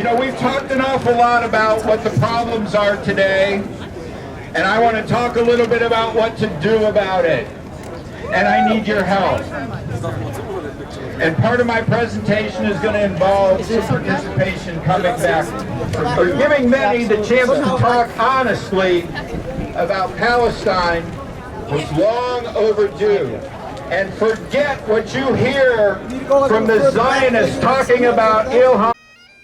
You know, we've talked an awful lot about what the problems are today, and I want to talk a little bit about what to do about it. And I need your help. And part of my presentation is going to involve some participation coming back, or giving many the chance to talk honestly about Palestine was long overdue. And forget what you hear from the Zionists talking about Ilham.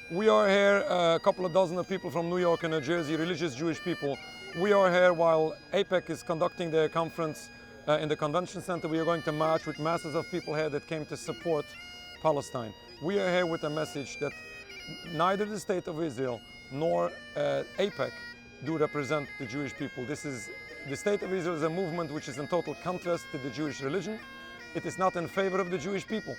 We are here, a couple of dozen of people from New York and New Jersey, religious Jewish people. We are here while AIPAC is conducting their conference in the convention center. We are going to march with masses of people here that came to support Palestine. We are here with a message that neither the State of Israel nor AIPAC do represent the Jewish people. The State of Israel is a movement which is in total contrast to the Jewish religion. It is not in favor of the Jewish people.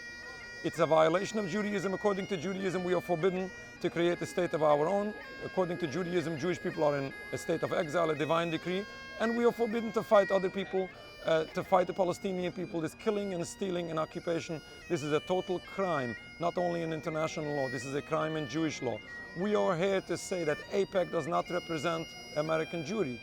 It's a violation of Judaism. According to Judaism, we are forbidden to create a state of our own. According to Judaism, Jewish people are in a state of exile, a divine decree, and we are forbidden to fight other people, to fight the Palestinian people. This killing and stealing and occupation, this is a total crime, not only in international law, this is a crime in Jewish law. We are here to say that AIPAC does not represent American Jewry.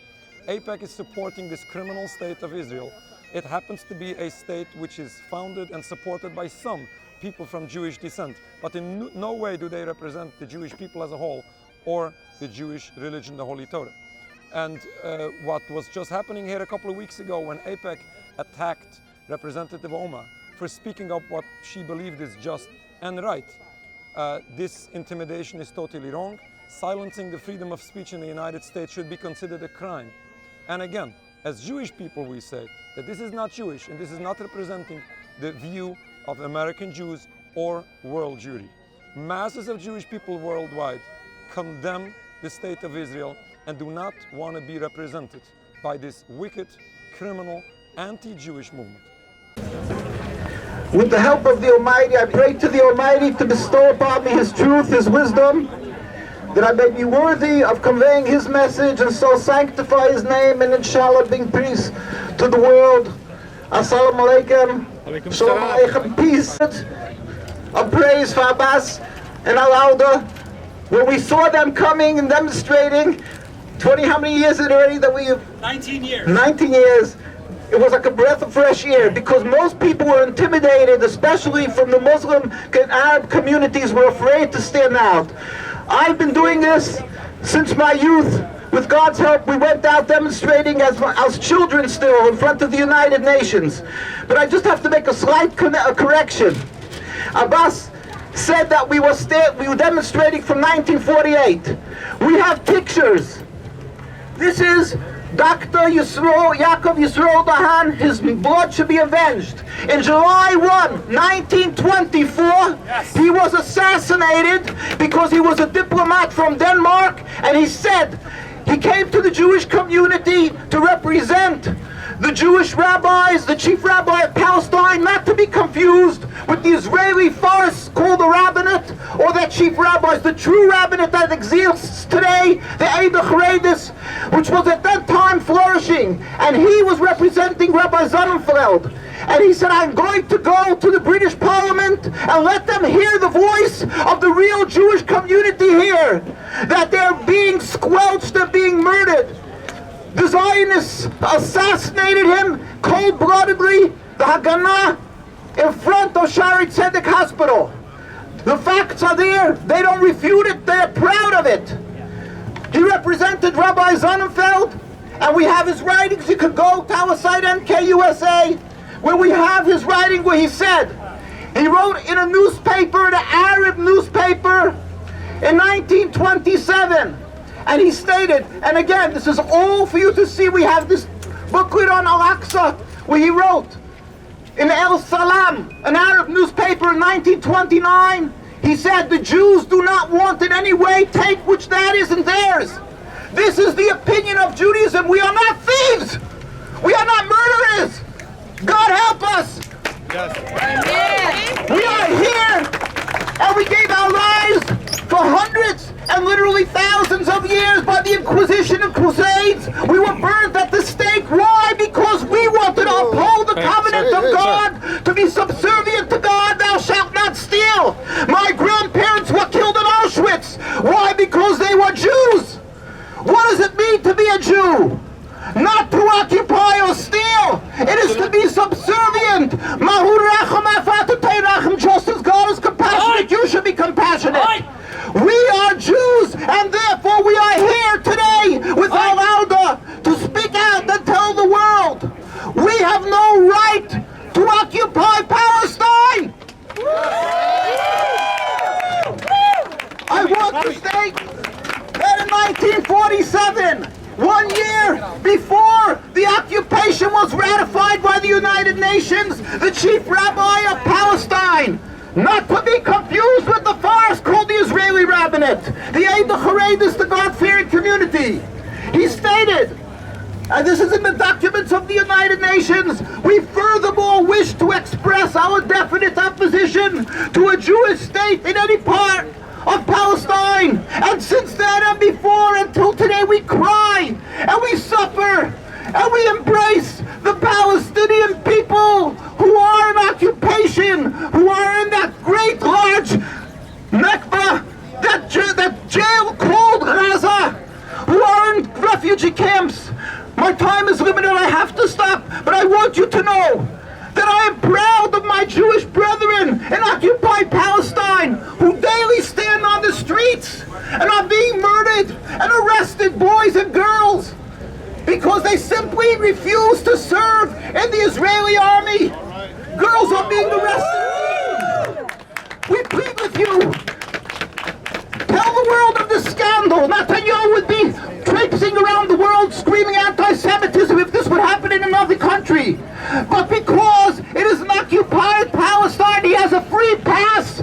AIPAC is supporting this criminal state of Israel. It happens to be a state which is founded and supported by some people from Jewish descent, but in no way do they represent the Jewish people as a whole or the Jewish religion, the Holy Torah. And what was just happening here a couple of weeks ago when AIPAC attacked Representative Omar for speaking up what she believed is just and right, this intimidation is totally wrong. Silencing the freedom of speech in the United States should be considered a crime. And again, as Jewish people, we say that this is not Jewish and this is not representing the view of American Jews or world Jewry. Masses of Jewish people worldwide condemn the State of Israel and do not want to be represented by this wicked, criminal, anti-Jewish movement. With the help of the Almighty, I pray to the Almighty to bestow upon me His truth, His wisdom, that I may be worthy of conveying His message and so sanctify His name, and inshallah bring peace to the world. Assalamu alaikum. Shalom aleichem. Peace. A praise for Abbas and Al-Auda. When we saw them coming and demonstrating, 20, how many years is it already that we have? 19 years. 19 years. It was like a breath of fresh air because most people were intimidated, especially from the Muslim and Arab communities, were afraid to stand out. I've been doing this since my youth. With God's help, we went out demonstrating as children still in front of the United Nations. But I just have to make a slight correction. Abbas said that we were demonstrating from 1948. We have pictures. This is Dr. Yaakov Yisroel Dahan. His blood should be avenged. In July 1, 1924, he was assassinated because he was a diplomat from Denmark, and he said he came to the Jewish community to represent the Jewish rabbis, the chief rabbi of Palestine, not to be confused with the Israeli farce called the rabbinate, or the chief rabbis, the true rabbinate that exists today, the Eida Charedis, which was at that time flourishing, and he was representing Rabbi Sonnenfeld. And he said, I'm going to go to the British Parliament and let them hear the voice of the real Jewish community here, that they're being squelched and being murdered. The Zionists assassinated him cold-bloodedly, the Haganah, in front of Shari Tzedek Hospital. The facts are there. They don't refute it. They're proud of it. He represented Rabbi Sonnenfeld, and we have his writings. You could go to our site, NKUSA, where we have his writing where he said, he wrote in a newspaper, an Arab newspaper, in 1927, and he stated, and again, this is all for you to see, we have this booklet on Al-Aqsa, where he wrote, in El Salam, an Arab newspaper in 1929, he said, the Jews do not want in any way take which that isn't theirs. This is the opinion of Judaism. We are not thieves. We are not murderers. God help us. Yes. We are here, and we gave our lives for hundreds and literally thousands of years by the Inquisition and Crusades. We were burned at the stake. Why? Because we wanted to uphold the covenant of God, to be subservient to God. Thou shalt not steal. My grandparents were killed in Auschwitz. Why? before the occupation was ratified by the United Nations, the chief rabbi of Palestine, not to be confused with the farce called the Israeli rabbinate, the Eid HaCharedis, the God-fearing community. He stated, and this is in the documents of the United Nations, we furthermore wish to express our definite opposition to a Jewish state in any part of Palestine. And since then and before until today we cry and we suffer and we embrace the Palestinian people who are in occupation, who are in that great large Nakba, that jail called Gaza, who are in refugee camps. My time is limited, I have to stop, but I want you to know that I am proud of my Jewish brethren in occupied Palestine who daily stand on the streets and are being murdered and arrested, boys and girls, because they simply refuse to serve in the Israeli army. Girls are being arrested. We plead with you. Tell the world of this scandal. Netanyahu would be traipsing around the world screaming anti-Semitism if this would happen in another country. But because it is an occupied Palestine, he has a free pass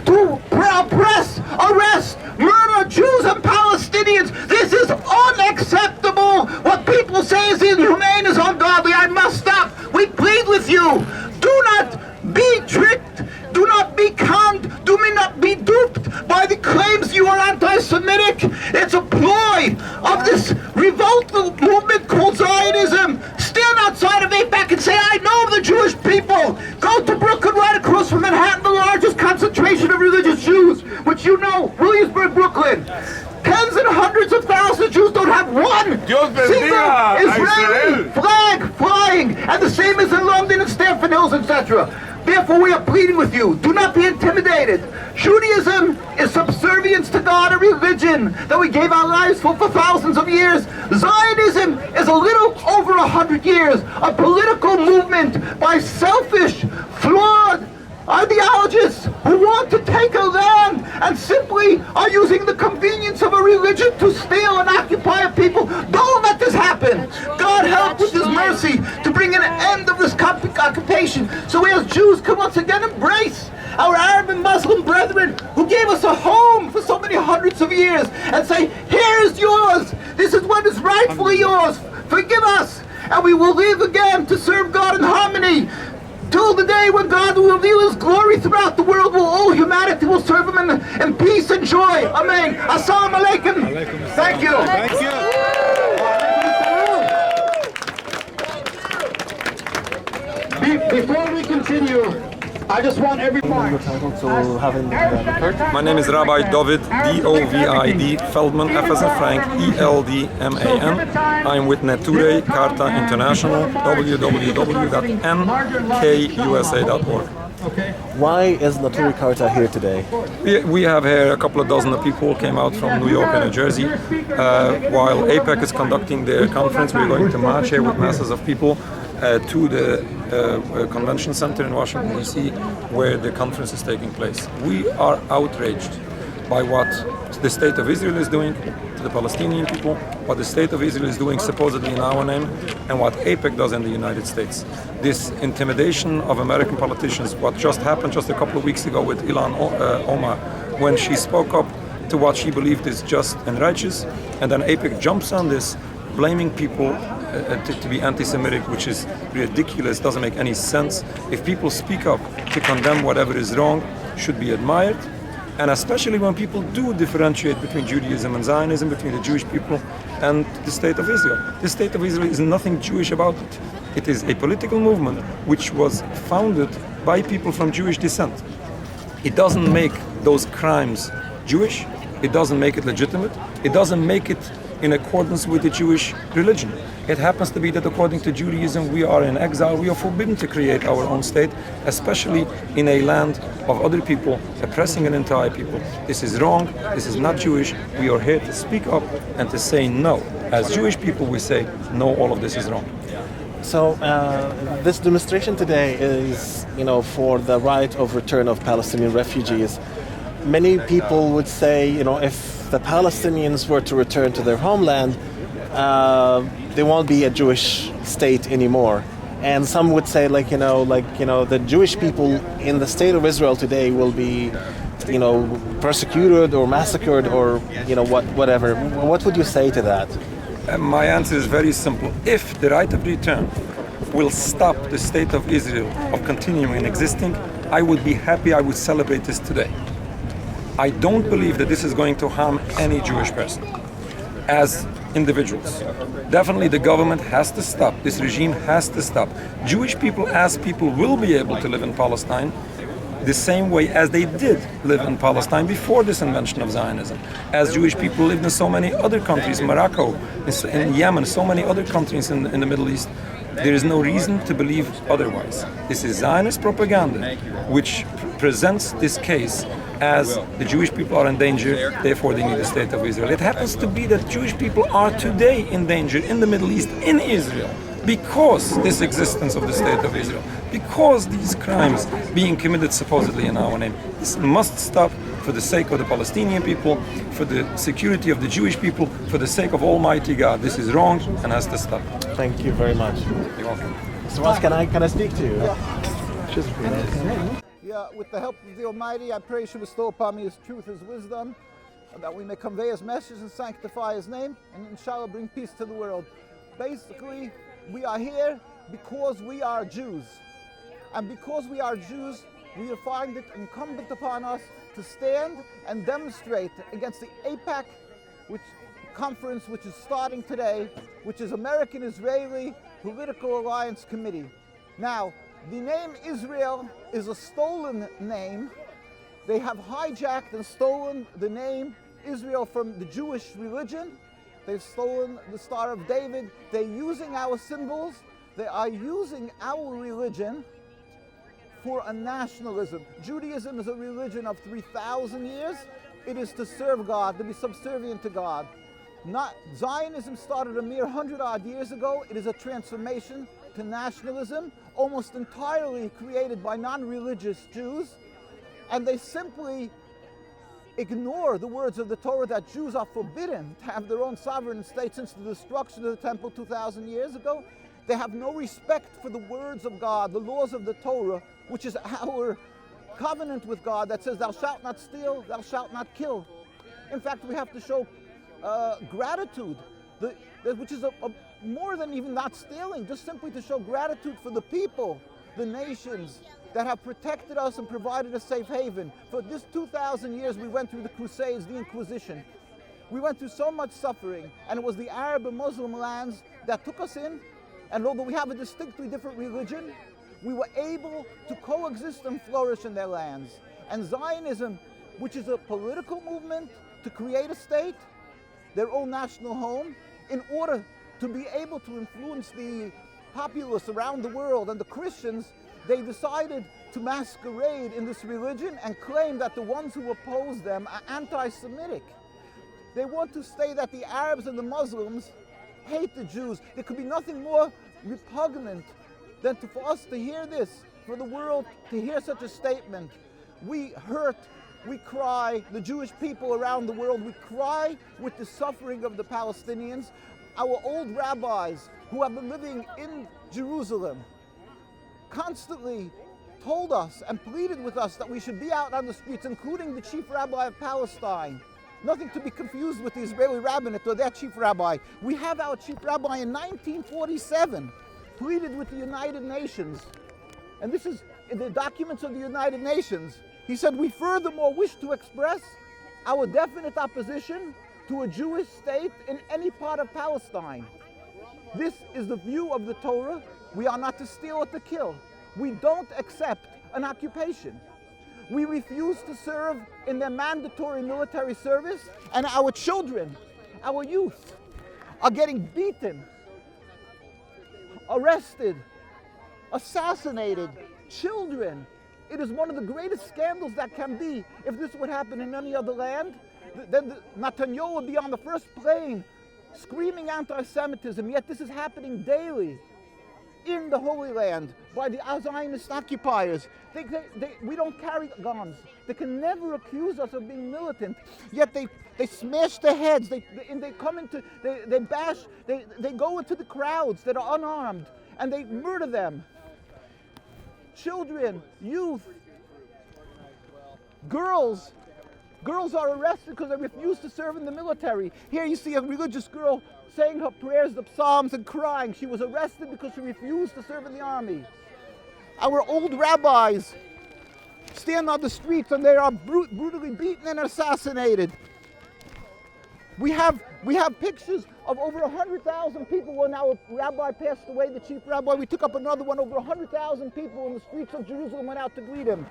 to oppress, arrest, murder Jews and Palestinians. This is unacceptable. What people say is inhumane, is ungodly. I must stop. We plead with you. Do not be tricked. Do not be conned. Do not be duped by the claims you are anti-Semitic. It's a ploy of this revolt movement called Zionism. Stand outside of AIPAC and say, I know the Jewish people. Go to Brooklyn, right across from Manhattan, the largest concentration of religious Jews, which you know, Williamsburg, Brooklyn. Tens and hundreds of thousands of Jews don't have one single Israeli flag flying. And the same is in London and Stamford Hills, etc. Therefore, we are pleading with you, do not be intimidated. Judaism is subservience to God, a religion that we gave our lives for thousands of years. Zionism is a little over 100 years, a political movement by selfish, flawed ideologists who want to take a land and simply are using the convenience of a religion to steal and occupy a people. Don't let this happen. God help with His mercy to bring an end of this occupation. So we as Jews can once again embrace our Arab and Muslim brethren who gave us a home for so many hundreds of years and say, here is yours. This is what is rightfully yours. Forgive us. And we will live again to serve God in harmony. Till the day when God will reveal His glory throughout the world, will all humanity will serve Him in peace and joy. Amen. Assalamu alaikum. Thank you. Thank you. Before we continue, I just want everyone. My name is Rabbi David, D-O-V-I-D, Feldman, F as in Frank, E-L-D-M-A-N. I'm with Neture Karta International, www.nkusa.org. Why is Neture Karta here today? We have here a couple of dozen of people came out from New York and New Jersey. While AIPAC is conducting their conference, we're going to march here with masses of people to the convention center in Washington, D.C., where the conference is taking place. We are outraged by what the state of Israel is doing to the Palestinian people, what the state of Israel is doing supposedly in our name, and what AIPAC does in the United States. This intimidation of American politicians, what just happened just a couple of weeks ago with Ilhan Omar, when she spoke up to what she believed is just and righteous, and then AIPAC jumps on this, blaming people to be anti-Semitic, which is ridiculous, doesn't make any sense. If people speak up to condemn whatever is wrong, should be admired, and especially when people do differentiate between Judaism and Zionism, between the Jewish people and the State of Israel. The State of Israel is nothing Jewish about it. It is a political movement which was founded by people from Jewish descent. It doesn't make those crimes Jewish, it doesn't make it legitimate, it doesn't make it in accordance with the Jewish religion. It happens to be that according to Judaism, we are in exile, we are forbidden to create our own state, especially in a land of other people, oppressing an entire people. This is wrong, this is not Jewish. We are here to speak up and to say no. As Jewish people, we say, no, all of this is wrong. So this demonstration today is, for the right of return of Palestinian refugees. Many people would say, if the Palestinians were to return to their homeland, there won't be a Jewish state anymore. And some would say, the Jewish people in the state of Israel today will be, persecuted or massacred or, whatever. What would you say to that? My answer is very simple. If the right of return will stop the state of Israel of continuing existing, I would be happy, I would celebrate this today. I don't believe that this is going to harm any Jewish person as individuals. Definitely the government has to stop, this regime has to stop. Jewish people as people will be able to live in Palestine the same way as they did live in Palestine before this invention of Zionism. As Jewish people lived in so many other countries, Morocco, in Yemen, so many other countries in the Middle East, there is no reason to believe otherwise. This is Zionist propaganda which presents this case as the Jewish people are in danger, therefore they need the state of Israel. It happens to be that Jewish people are today in danger in the Middle East, in Israel, because this existence of the state of Israel, because these crimes being committed supposedly in our name. This must stop for the sake of the Palestinian people, for the security of the Jewish people, for the sake of Almighty God. This is wrong and has to stop. Thank you very much. You're welcome. So Ross, can I speak to you? Yeah, with the help of the Almighty, I pray He should bestow upon me His truth, His wisdom, that we may convey His message and sanctify His name, and inshallah bring peace to the world. Basically, we are here because we are Jews. And because we are Jews, we find it incumbent upon us to stand and demonstrate against the AIPAC conference, which is starting today, which is American-Israeli Political Alliance Committee. Now, the name Israel is a stolen name. They have hijacked and stolen the name Israel from the Jewish religion. They've stolen the Star of David. They're using our symbols. They are using our religion for a nationalism. Judaism is a religion of 3,000 years. It is to serve God, to be subservient to God. Zionism started a mere 100-odd years ago. It is a transformation to nationalism, almost entirely created by non-religious Jews. And they simply ignore the words of the Torah that Jews are forbidden to have their own sovereign state since the destruction of the temple 2,000 years ago. They have no respect for the words of God, the laws of the Torah, which is our covenant with God that says, thou shalt not steal, thou shalt not kill. In fact, we have to show gratitude, which is more than even not stealing, just simply to show gratitude for the people, the nations that have protected us and provided a safe haven. For this 2,000 years, we went through the Crusades, the Inquisition. We went through so much suffering, and it was the Arab and Muslim lands that took us in. And although we have a distinctly different religion, we were able to coexist and flourish in their lands. And Zionism, which is a political movement to create a state, their own national home, in order to be able to influence the populace around the world and the Christians, they decided to masquerade in this religion and claim that the ones who oppose them are anti-Semitic. They want to say that the Arabs and the Muslims hate the Jews. There could be nothing more repugnant than for us to hear this, for the world to hear such a statement. We hurt, we cry, the Jewish people around the world, we cry with the suffering of the Palestinians. Our old rabbis who have been living in Jerusalem constantly told us and pleaded with us that we should be out on the streets, including the chief rabbi of Palestine. Nothing to be confused with the Israeli rabbinate or their chief rabbi. We have our chief rabbi in 1947 pleaded with the United Nations. And this is in the documents of the United Nations. He said, we furthermore wish to express our definite opposition to a Jewish state in any part of Palestine. This is the view of the Torah. We are not to steal or to kill. We don't accept an occupation. We refuse to serve in their mandatory military service, and our children, our youth, are getting beaten, arrested, assassinated. Children. It is one of the greatest scandals that can be. If this would happen in any other land, then Netanyahu would be on the first plane screaming anti-Semitism, yet this is happening daily. in the Holy Land by the Zionist occupiers. We don't carry guns. They can never accuse us of being militant. Yet they smash their heads. They come into, they bash, they go into the crowds that are unarmed and they murder them. Children, youth, girls. Girls are arrested because they refuse to serve in the military. Here you see a religious girl saying her prayers, the psalms, and crying. She was arrested because she refused to serve in the army. Our old rabbis stand on the streets and they are brutally beaten and assassinated. We have pictures of over 100,000 people when our rabbi passed away, the chief rabbi. We took up another one. Over 100,000 people in the streets of Jerusalem went out to greet him.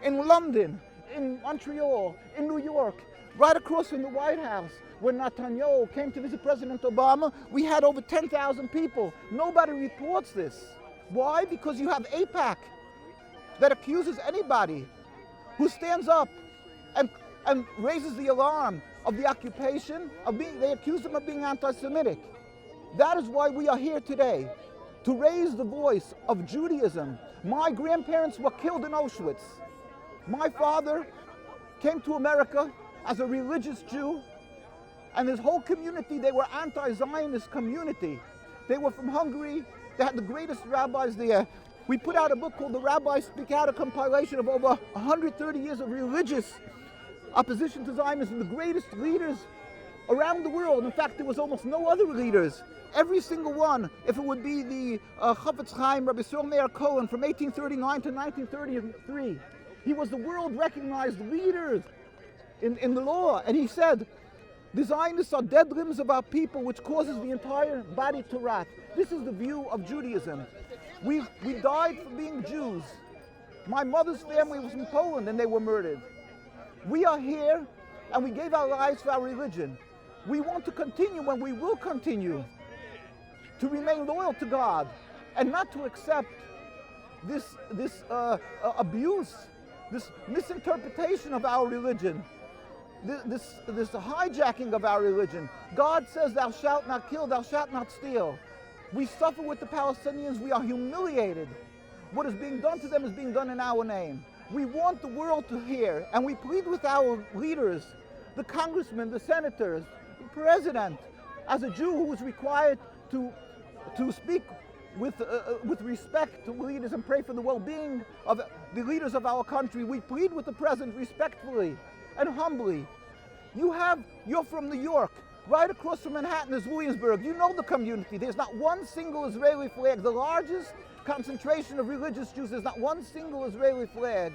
In London, in Montreal, in New York, right across from the White House, when Netanyahu came to visit President Obama, we had over 10,000 people. Nobody reports this. Why? Because you have AIPAC that accuses anybody who stands up and raises the alarm of the occupation, they accuse them of being anti-Semitic. That is why we are here today, to raise the voice of Judaism. My grandparents were killed in Auschwitz. My father came to America as a religious Jew, and his whole community, they were anti-Zionist community. They were from Hungary. They had the greatest rabbis there. We put out a book called The Rabbis Speak Out, a compilation of over 130 years of religious opposition to Zionism, the greatest leaders around the world. In fact, there was almost no other leaders. Every single one, if it would be the Chafetz Chaim, Rabbi Yisrael Meir Cohen from 1839 to 1933, he was the world-recognized leader in the law. And he said, the Zionists are dead limbs of our people, which causes the entire body to rot. This is the view of Judaism. We died for being Jews. My mother's family was from Poland and they were murdered. We are here and we gave our lives for our religion. We want to continue and we will continue to remain loyal to God and not to accept this abuse, this misinterpretation of our religion, this hijacking of our religion. God says, thou shalt not kill, thou shalt not steal. We suffer with the Palestinians. We are humiliated. What is being done to them is being done in our name. We want the world to hear, and we plead with our leaders, the congressmen, the senators, the president, as a Jew who is required to speak with respect to leaders and pray for the well-being of the leaders of our country. We plead with the president respectfully and humbly. You're from New York. Right across from Manhattan is Williamsburg. You know the community. There's not one single Israeli flag. The largest concentration of religious Jews, there's not one single Israeli flag.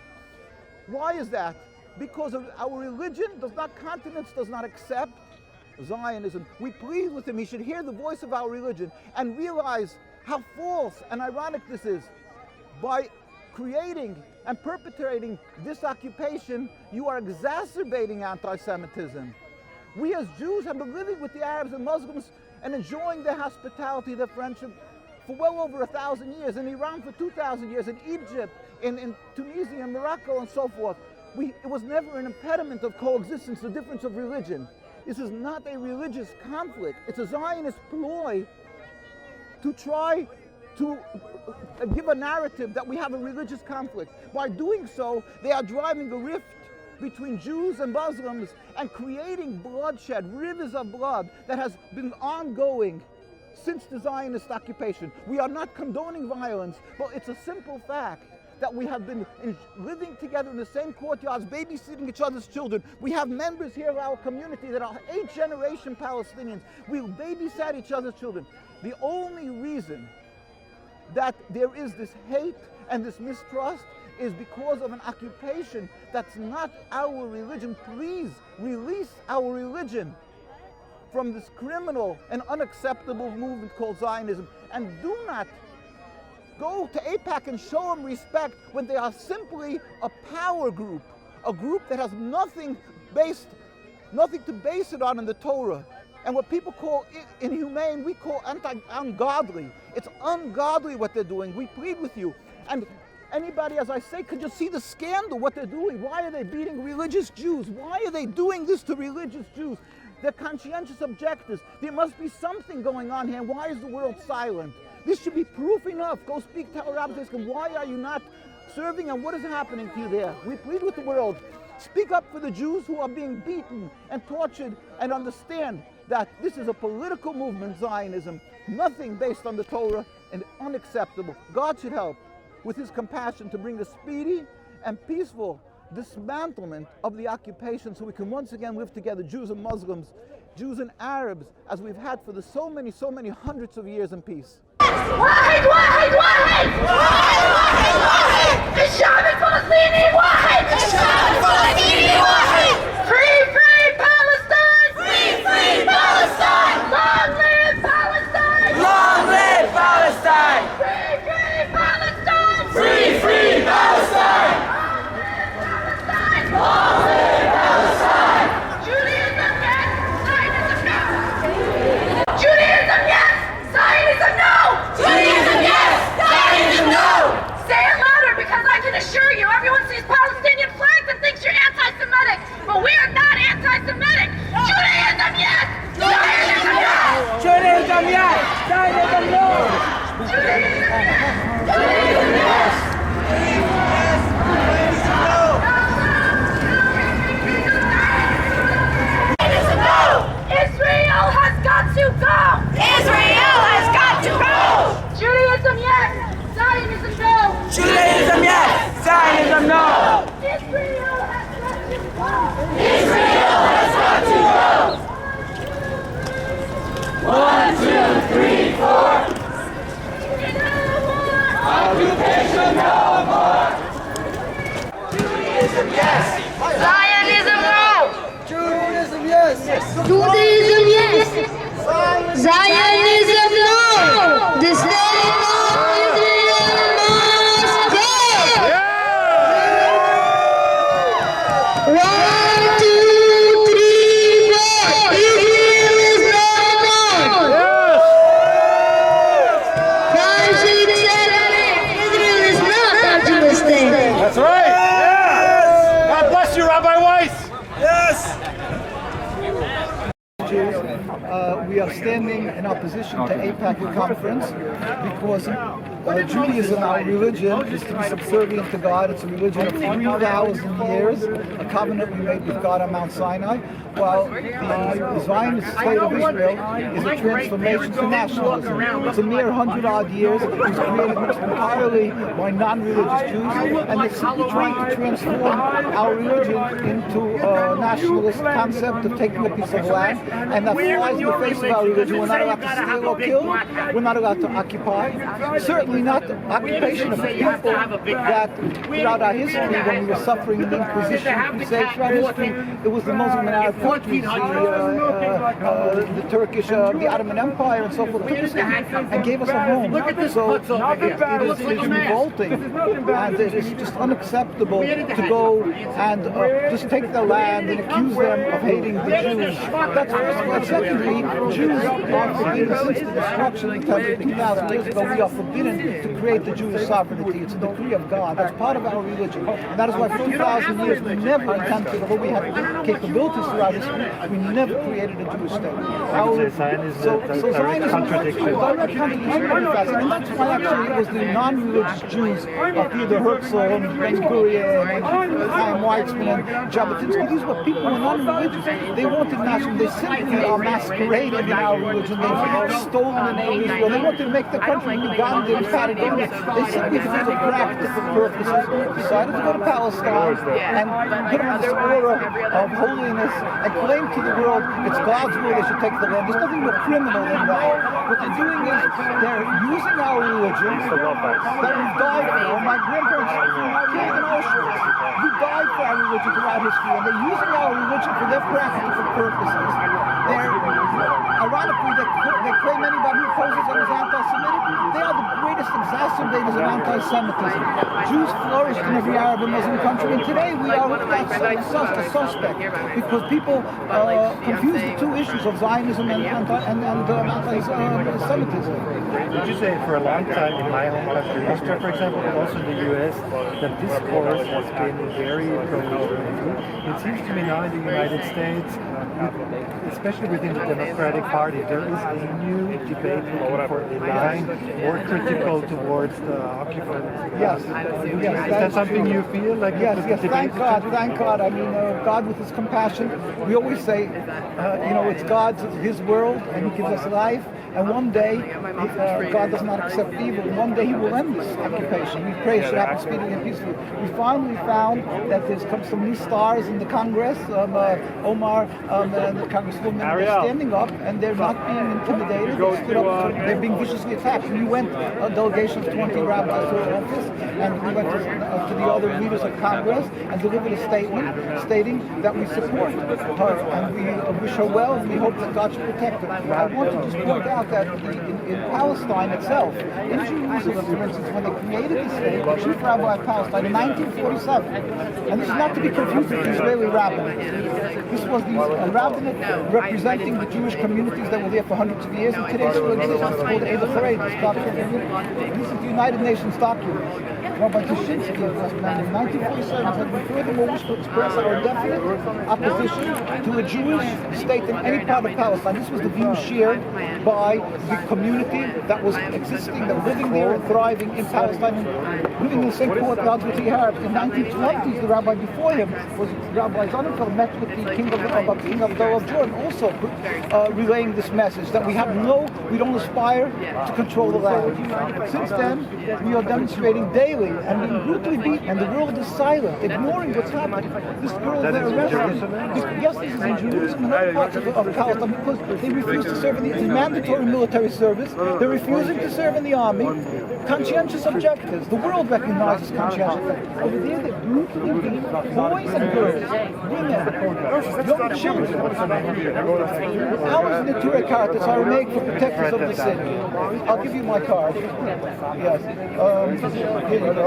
Why is that? Because of our religion countenance does not accept Zionism. We plead with him. He should hear the voice of our religion and realize how false and ironic this is. By creating and perpetrating this occupation, you are exacerbating anti-Semitism. We as Jews have been living with the Arabs and Muslims and enjoying their hospitality, their friendship for well over 1,000 years, in Iran for 2,000 years, in Egypt, in Tunisia, in Morocco, and so forth. It was never an impediment of coexistence, the difference of religion. This is not a religious conflict. It's a Zionist ploy to try to give a narrative that we have a religious conflict. By doing so, they are driving a rift between Jews and Muslims and creating bloodshed, rivers of blood that has been ongoing since the Zionist occupation. We are not condoning violence, but it's a simple fact that we have been living together in the same courtyards, babysitting each other's children. We have members here of our community that are 8th-generation Palestinians. We babysat each other's children. The only reason that there is this hate and this mistrust is because of an occupation that's not our religion. Please release our religion from this criminal and unacceptable movement called Zionism. And do not go to AIPAC and show them respect when they are simply a power group, a group that has nothing to base it on in the Torah. And what people call inhumane, we call ungodly. It's ungodly what they're doing. We plead with you. And anybody, as I say, could just see the scandal, what they're doing. Why are they beating religious Jews? Why are they doing this to religious Jews? They're conscientious objectors. There must be something going on here. Why is the world silent? This should be proof enough. Go speak to our rabbis. Ask them, why are you not serving and what is happening to you there? We plead with the world. Speak up for the Jews who are being beaten and tortured, and understand that this is a political movement, Zionism, nothing based on the Torah, and unacceptable. God should help with his compassion to bring the speedy and peaceful dismantlement of the occupation so we can once again live together, Jews and Muslims, Jews and Arabs, as we've had for the so many hundreds of years in peace. واحد واحد واحد واحد واحد واحد الشعب الفلسطيني واحد الشعب الفلسطيني واحد Free free Palestine Free free Palestine Long live Palestine Long live Palestine Free free Palestine Free free Palestine Long live Palestine Judaism yes Zionism no Judaism yes Zionism no! Judaism yes! Zionism no! Say it louder because I can assure you everyone sees Palestinian flags and thinks you're anti-Semitic, but we are not anti-Semitic! Judaism yes! Zionism no! Judaism yes! Zionism no! Judaism yes! Judaism yes! Zionism no! Israel has got to go! Israel has got to go! Judaism yes! Zionism no! Judaism yes! Zionism no! Israel has got to go! Israel has got to go! 1, 2, 3, 4. Occupation no more! Judaism yes! Zionism no! Judaism yes! Judaism yes! Zionism no! The state of Israel must go! 1, 2, 3, 4! Israel is no more! 5, 6, 7, 8! Israel is not a Jewish state! That's right! Yes! God bless you, Rabbi Weiss! Yes! We are standing in opposition to AIPAC conference because Judaism, our religion, is to be subservient to God. It's a religion of 3,000 years, a covenant we made with God on Mount Sinai, while the Zionist state of Israel is a transformation to nationalism. It's a mere 100-odd years. It was created entirely by non-religious Jews, and they're simply trying to transform our religion into a nationalist concept of taking a piece of land, and that flies in the face of our religion. We're not allowed to steal or kill. We're not allowed to occupy. Certainly not the occupation of people that throughout our history, when we were suffering the Inquisition, Crusades, throughout history, it was the Muslim and Arab countries, the Turkish, the Ottoman Empire, and so forth, took us in and gave us a home. So it is revolting, and it is just unacceptable to go and just take their land and accuse them of hating the Jews. That's first of all. Secondly, Jews are forbidden since the destruction of the Temple 2,000 years ago. We are forbidden to create the Jewish sovereignty. It's a decree of God. That's part of our religion. And that is why for 2,000 years we never attempted, although we had capabilities throughout history, we never created a Jewish state. So Zionism is a direct contradiction. And that's why actually it was the non-religious Jews of Theodor Herzl and Ben-Gurion and Chaim Weizmann and Jabotinsky. These were people who were non-religious. They wanted national. They simply are masquerading in our religion. They've stolen the name of Israel. They wanted to make the country Uganda and Patagonia. They simply, for practical purposes, decided to go to Palestine and put on this aura of holiness and claim to the world it's God's will they should take the land. There's nothing more criminal than that. What they're doing is they're using our religion that we died for. My grandparents killed in Auschwitz. We died for our religion throughout history, and they're using our religion for their practical purposes. Ironically, they claim anybody who opposes them is anti-Semitic. They are the greatest exacerbators of anti-Semitism. Jews flourished in every Arab and Muslim country, and today we are a suspect because people confuse the two issues of Zionism and anti-Semitism. Would you say for a long time in my home country, Austria, for example, but also in the US, that discourse has been very pro-Israeli? It seems to me now in the United States, especially within the Democratic Party, there is a new debate looking for a line more critical towards the occupant. Yes. Is that something you feel like? Yes, thank God. I mean, God with His compassion. We always say, it's God's, His world, and He gives us life. And one day, God does not accept evil. One day He will end this occupation. We pray it should happen speedily and peacefully. We finally found that there's come some new stars in the Congress. Omar and the Congresswoman are standing up, and they're not being intimidated. They're being viciously attacked. We went, a delegation of 20 rabbis to her office, and we went to the other leaders of Congress and delivered a statement stating that we support her and we wish her well, and we hope that God should protect her. I want to just point out that in Palestine itself, in Jerusalem, for instance, when they created the state, the chief rabbi of Palestine in 1947, and this is not to be confused with the Israeli rabbinate. This was the rabbinate representing the Jewish communities that were there for hundreds of years, and today still exists. It's called this is the United Nations document. Rabbi Tuschinski was in 1947 said, we furthermore wish to express our definite opposition to a Jewish state in any part of Palestine. This was the view shared by the community that was existing, that was living there and thriving in Palestine, and living in the same courtyards with the Arabs. In the 1920s, the rabbi before him was Rabbi Sonnenfeld, met with the King Abdullah of Jordan, also relaying this message that we don't aspire to control the land. Since then, we are demonstrating daily and being brutally beaten, and the world is silent, ignoring what's happening. This girl that arrested, yes, this is in Jerusalem and other parts of Palestine, because they refuse to serve in the mandatory military service. They're refusing to serve in the army. Conscientious objectives. The world recognizes conscientious. Over there, they're brutally beaten. Boys and girls, women, young children. Ours in the Torah cartas are made for protectors of the city. I'll give you my card. Yes. Here you go.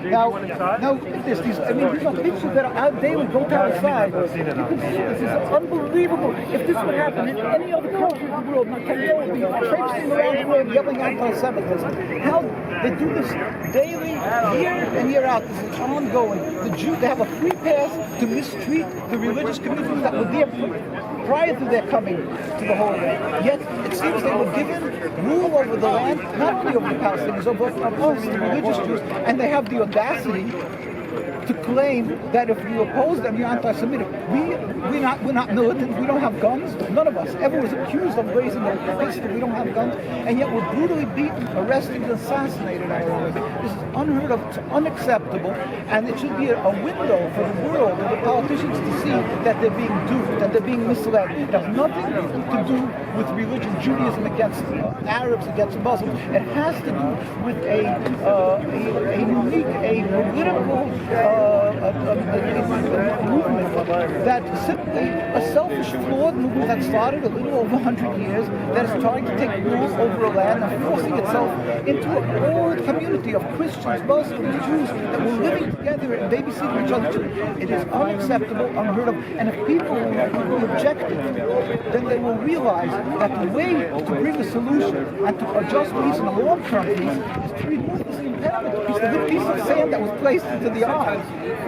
Now, these are pictures that are out daily. Go outside. This is unbelievable. If this would happen in any other country of the world, Netanyahu would be traipsing around the world yelling anti-Semitism. How they do this daily, year in, year out. This is ongoing. They have a free pass to mistreat the religious communities that were there prior to their coming to the Holy Land. Yet, it seems they were given rule over the land, not only over the Palestinians, but over the religious Jews, and they have the audacity to claim that if you oppose them, you're anti-Semitic. We're not militant. We don't have guns. None of us ever was accused of raising a pistol. We don't have guns, and yet we're brutally beaten, arrested, and assassinated. This is unheard of. It's unacceptable, and it should be a window for the world and the politicians to see that they're being duped, that they're being misled. It has nothing to do with religion, Judaism against Arabs, against Muslims. It has to do with a political movement that simply a selfish, flawed movement that started a little over 100 years, that is trying to take rule over a land and forcing itself into an old community of Christians, Muslims, Jews that were living together and babysitting each other. It is unacceptable, unheard of, and if people will object to it, then they will realize that the way to bring a solution and to adjust peace in a long-term peace is to remove this impediment, the piece of sand that was placed into the eye.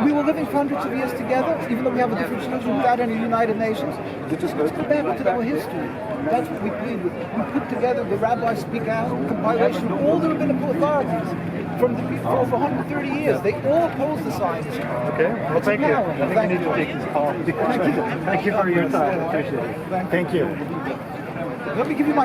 We were living for hundreds of years together, even though we have a different religion without any United Nations. Let's go back to our history. That's what we plead with. We put together the Rabbis Speak Out compilation of all the rabbinical authorities for over 130 years. They all oppose the Zionists. Okay, well, thank you. I think we need to take this call. Thank you for your time. I appreciate it. Thank you. Let me give you my